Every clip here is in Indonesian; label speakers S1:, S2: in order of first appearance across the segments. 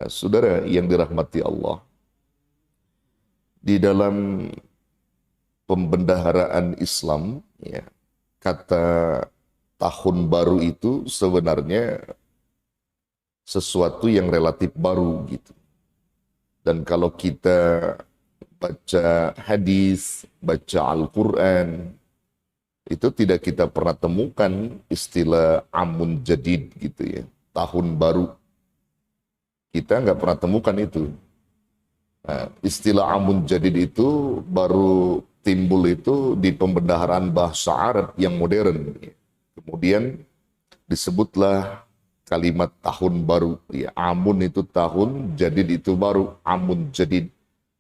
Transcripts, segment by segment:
S1: Saudara yang dirahmati Allah, di dalam pembendaharaan Islam, ya, kata tahun baru itu sebenarnya sesuatu yang relatif baru gitu. Dan kalau kita baca hadis, baca Al-Quran, itu tidak kita pernah temukan istilah amun jadid gitu ya, tahun baru. Kita nggak pernah temukan itu. Nah, istilah amun jadid itu baru timbul itu di pembendaharaan bahasa Arab yang modern. Kemudian disebutlah kalimat tahun baru. Ya, amun itu tahun, jadid itu baru, amun jadid.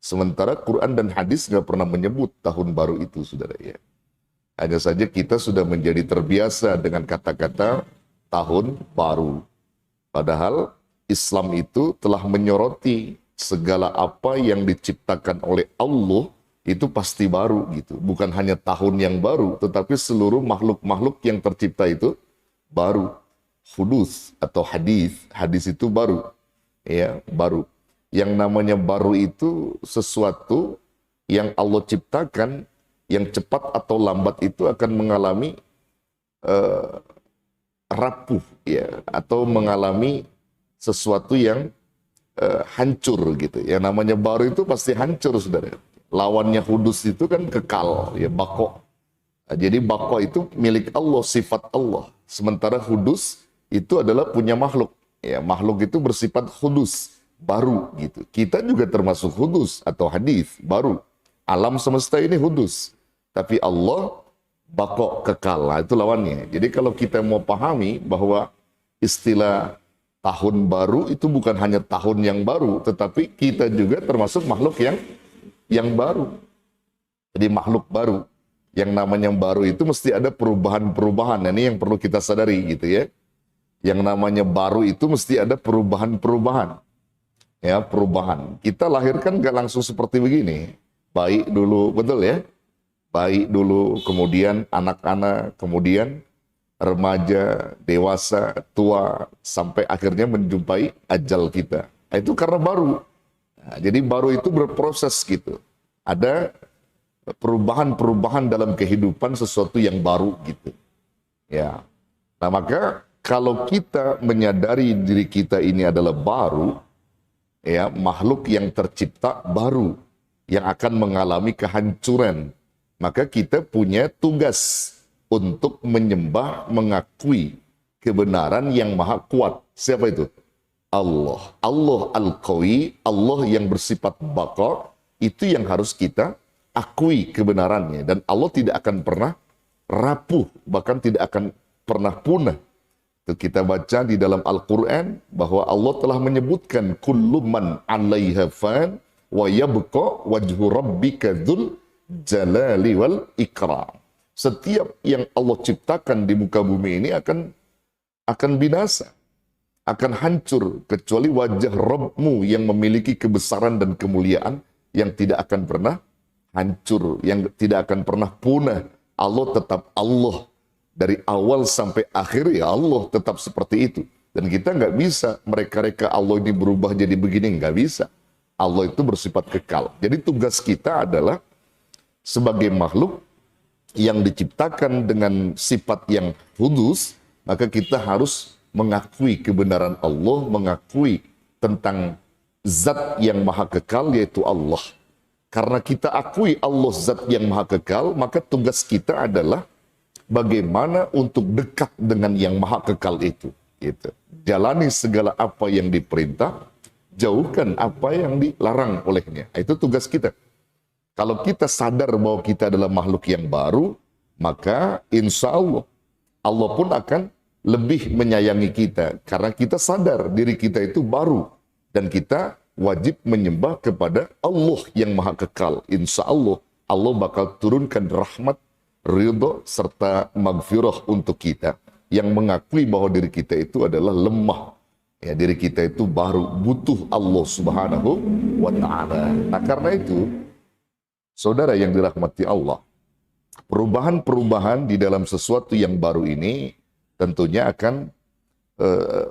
S1: Sementara Quran dan hadis nggak pernah menyebut tahun baru itu, saudara ya. Hanya saja kita sudah menjadi terbiasa dengan kata-kata tahun baru. Padahal Islam itu telah menyoroti segala apa yang diciptakan oleh Allah itu pasti baru gitu. Bukan hanya tahun yang baru, tetapi seluruh makhluk-makhluk yang tercipta itu baru. Hudus atau hadis, hadis itu baru. Ya, baru. Yang namanya baru itu sesuatu yang Allah ciptakan, yang cepat atau lambat itu akan mengalami rapuh ya, atau mengalami sesuatu yang hancur gitu. Yang namanya baru itu pasti hancur, saudara. Lawannya hudus itu kan kekal, ya, bako. Nah, jadi bako itu milik Allah, sifat Allah. Sementara hudus itu adalah punya makhluk. Ya, makhluk itu bersifat hudus, baru gitu. Kita juga termasuk hudus atau hadis, baru. Alam semesta ini hudus. Tapi Allah bako, kekal. Nah, itu lawannya. Jadi kalau kita mau pahami bahwa istilah tahun baru itu bukan hanya tahun yang baru, tetapi kita juga termasuk makhluk yang baru. Jadi makhluk baru. Yang namanya baru itu mesti ada perubahan-perubahan. Nah, ini yang perlu kita sadari gitu ya. Yang namanya baru itu mesti ada perubahan-perubahan. Ya, perubahan. Kita lahirkan gak langsung seperti begini. Baik dulu, betul ya? Baik dulu, kemudian anak-anak, kemudian remaja, dewasa, tua, sampai akhirnya menjumpai ajal kita. Nah, itu karena baru. Nah, jadi baru itu berproses gitu. Ada perubahan-perubahan dalam kehidupan sesuatu yang baru gitu. Ya. Nah, maka kalau kita menyadari diri kita ini adalah baru, ya, makhluk yang tercipta baru yang akan mengalami kehancuran, maka kita punya tugas untuk menyembah, mengakui kebenaran yang maha kuat. Siapa itu? Allah. Allah Al-Qawi, Allah yang bersifat baqa, itu yang harus kita akui kebenarannya. Dan Allah tidak akan pernah rapuh, bahkan tidak akan pernah punah. Itu kita baca di dalam Al-Quran, bahwa Allah telah menyebutkan, kullu man 'alaiha fan, wa yabqa wajhu rabbika dzul jalali wal ikram. Setiap yang Allah ciptakan di muka bumi ini akan binasa, akan hancur, kecuali wajah Rabbmu yang memiliki kebesaran dan kemuliaan yang tidak akan pernah hancur, yang tidak akan pernah punah. Allah tetap Allah. Dari awal sampai akhir ya Allah tetap seperti itu. Dan kita nggak bisa mereka-reka Allah ini berubah jadi begini, nggak bisa. Allah itu bersifat kekal. Jadi tugas kita adalah sebagai makhluk yang diciptakan dengan sifat yang kudus, maka kita harus mengakui kebenaran Allah, mengakui tentang zat yang maha kekal, yaitu Allah. Karena kita akui Allah zat yang maha kekal, maka tugas kita adalah bagaimana untuk dekat dengan yang maha kekal itu. Gitu. Jalani segala apa yang diperintah, jauhkan apa yang dilarang olehnya. Itu tugas kita. Kalau kita sadar bahwa kita adalah makhluk yang baru, maka insya Allah, Allah pun akan lebih menyayangi kita. Karena kita sadar diri kita itu baru. Dan kita wajib menyembah kepada Allah yang maha kekal. Insya Allah, Allah bakal turunkan rahmat, ridho, serta maghfirah untuk kita. Yang mengakui bahwa diri kita itu adalah lemah. Ya, diri kita itu baru, butuh Allah subhanahu wa ta'ala. Nah, karena itu, saudara yang dirahmati Allah, perubahan-perubahan di dalam sesuatu yang baru ini tentunya akan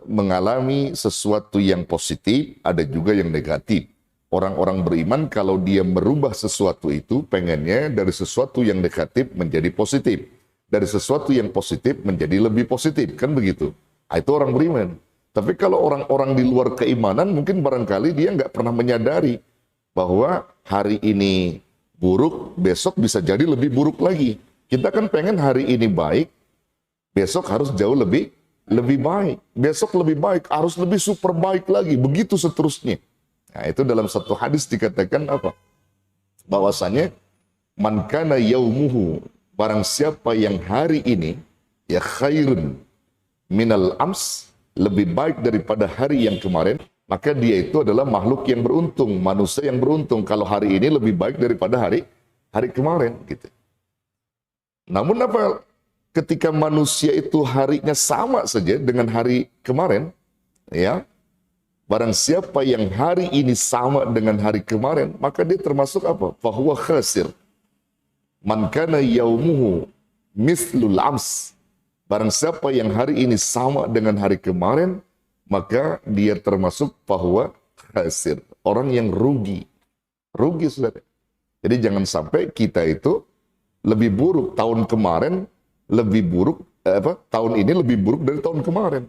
S1: mengalami sesuatu yang positif, ada juga yang negatif. Orang-orang beriman kalau dia merubah sesuatu itu, pengennya dari sesuatu yang negatif menjadi positif. Dari sesuatu yang positif menjadi lebih positif, kan begitu. Nah, itu orang beriman. Tapi kalau orang-orang di luar keimanan, mungkin barangkali dia nggak pernah menyadari bahwa hari ini buruk, besok bisa jadi lebih buruk lagi. Kita kan pengen hari ini baik, besok harus jauh lebih baik. Besok lebih baik, harus lebih super baik lagi. Begitu seterusnya. Nah, itu dalam satu hadis dikatakan apa? Bahwasanya man kana yaumuhu, barang siapa yang hari ini ya khairun minal ams, lebih baik daripada hari yang kemarin, maka dia itu adalah makhluk yang beruntung, manusia yang beruntung kalau hari ini lebih baik daripada hari kemarin gitu. Namun apa, ketika manusia itu harinya sama saja dengan hari kemarin, ya, barang siapa yang hari ini sama dengan hari kemarin, maka dia termasuk apa? Fahuwa khasir. Man kana yaumuhu mislul ams. Barang siapa yang hari ini sama dengan hari kemarin, maka dia termasuk fahuwa khasir. Orang yang rugi. Rugi, saudara. Jadi jangan sampai kita itu lebih buruk tahun kemarin, lebih buruk, tahun ini lebih buruk dari tahun kemarin.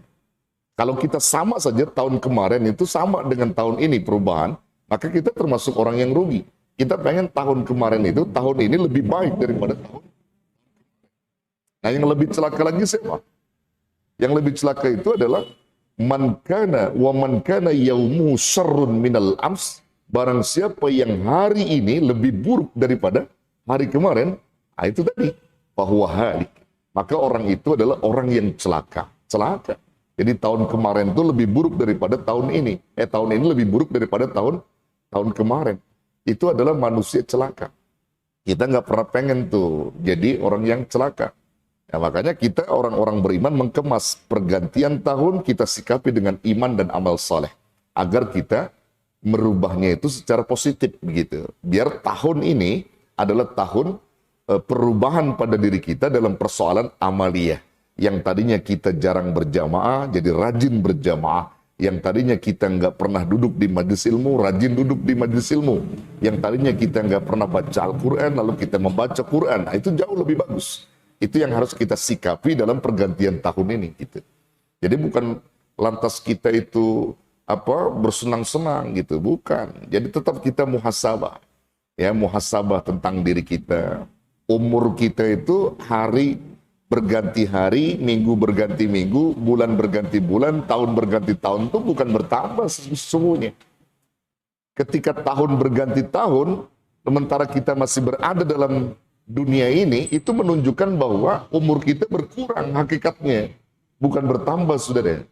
S1: Kalau kita sama saja tahun kemarin itu sama dengan tahun ini perubahan, maka kita termasuk orang yang rugi. Kita pengen tahun kemarin itu, tahun ini lebih baik daripada tahun. Nah, yang lebih celaka lagi siapa? Yang lebih celaka itu adalah man kana yaumu syarrun minal ams, barang siapa yang hari ini lebih buruk daripada hari kemarin, itu tadi, fahuwa halik. Maka orang itu adalah orang yang celaka. Celaka. Jadi tahun kemarin itu lebih buruk daripada tahun ini. Tahun ini lebih buruk daripada tahun kemarin. Itu adalah manusia celaka. Kita nggak pernah pengen tuh jadi orang yang celaka. Ya, makanya kita orang-orang beriman mengemas pergantian tahun, kita sikapi dengan iman dan amal saleh. Agar kita merubahnya itu secara positif begitu. Biar tahun ini adalah tahun perubahan pada diri kita dalam persoalan amaliyah. Yang tadinya kita jarang berjamaah, jadi rajin berjamaah. Yang tadinya kita nggak pernah duduk di majelis ilmu, rajin duduk di majelis ilmu. Yang tadinya kita nggak pernah baca Al-Quran, lalu kita membaca Quran. Nah, itu jauh lebih bagus. Itu yang harus kita sikapi dalam pergantian tahun ini. Gitu. Jadi bukan lantas kita itu bersenang-senang gitu, bukan. Jadi tetap kita muhasabah. Ya, muhasabah tentang diri kita. Umur kita itu hari berganti hari, minggu berganti minggu, bulan berganti bulan, tahun berganti tahun itu bukan bertambah sesungguhnya. Ketika tahun berganti tahun, sementara kita masih berada dalam dunia ini, itu menunjukkan bahwa umur kita berkurang hakikatnya, bukan bertambah, saudara.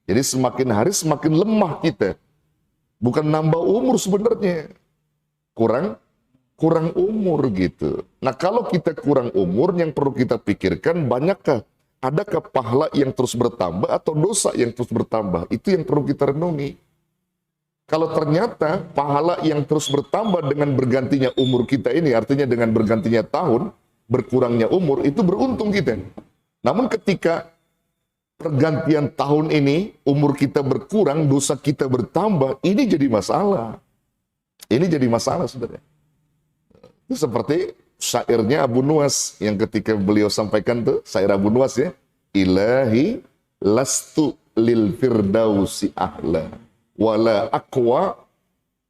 S1: Jadi semakin hari semakin lemah kita. Bukan nambah umur sebenarnya. Kurang umur gitu. Nah, kalau kita kurang umur, yang perlu kita pikirkan, adakah pahala yang terus bertambah atau dosa yang terus bertambah? Itu yang perlu kita renungi. Kalau ternyata pahala yang terus bertambah dengan bergantinya umur kita ini, artinya dengan bergantinya tahun, berkurangnya umur, itu beruntung kita. Namun ketika pergantian tahun ini, umur kita berkurang, dosa kita bertambah, ini jadi masalah. Ini jadi masalah, saudara. Itu seperti syairnya Abu Nuwas yang ketika beliau sampaikan tuh, syair Abu Nuwas ya, ilahi lastu lil firdausi ahla wala aqwa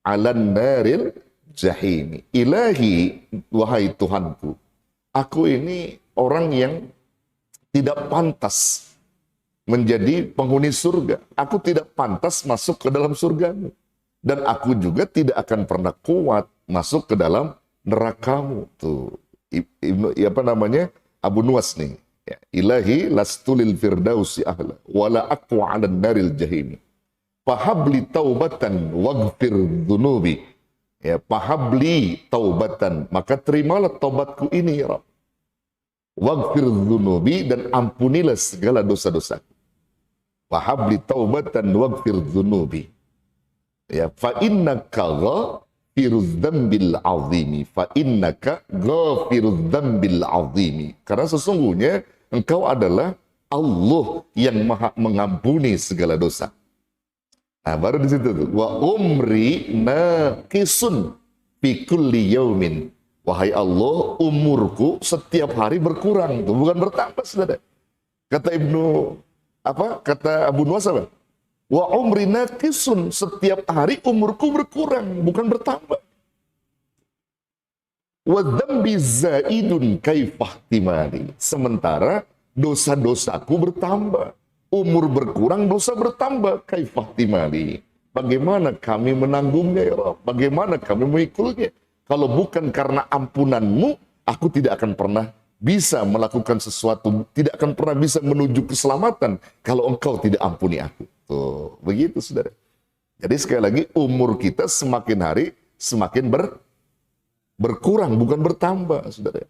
S1: alan naril jahimi. Ilahi, wahai Tuhanku, aku ini orang yang tidak pantas menjadi penghuni surga. Aku tidak pantas masuk ke dalam surgamu. Dan aku juga tidak akan pernah kuat masuk ke dalam nerakamu. Tuh, Abu Nuwas nih. Ya, ilahi lastulil firdausi ahla wala aqwa 'alan naril jahimi. Fahabli taubatan waghfir dzunubi. Ya, fahabli taubatan, maka terimalah taubatku ini ya Rabb. Waghfir dzunubi, dan ampunilah segala dosa-dosaku. Fahabli taubatan waghfir dzunubi. Ya, fa innaka ghafirudz dzambil azimi, fa innaka ghafirudz dzambil azimi. Karena sesungguhnya engkau adalah Allah yang maha mengampuni segala dosa. Nah, baru di situ tuh. Wa umri naqisun fi kulli yaumin. Wahai Allah, umurku setiap hari berkurang, tuh bukan bertambah, saudara. Kata Kata Abu Nuwas apa? Wa umri naqisun, setiap hari umurku berkurang, bukan bertambah. Wa dzambi zaidun kaifah timani. Sementara dosa-dosaku bertambah. Umur berkurang, dosa bertambah. Kaifah timani. Bagaimana kami menanggungnya ya Rabb? Bagaimana kami mengikulnya? Kalau bukan karena ampunanmu, aku tidak akan pernah bisa melakukan sesuatu, tidak akan pernah bisa menuju keselamatan kalau engkau tidak ampuni aku. Tuh, begitu saudara. Jadi sekali lagi, umur kita semakin hari semakin berkurang, bukan bertambah, saudara.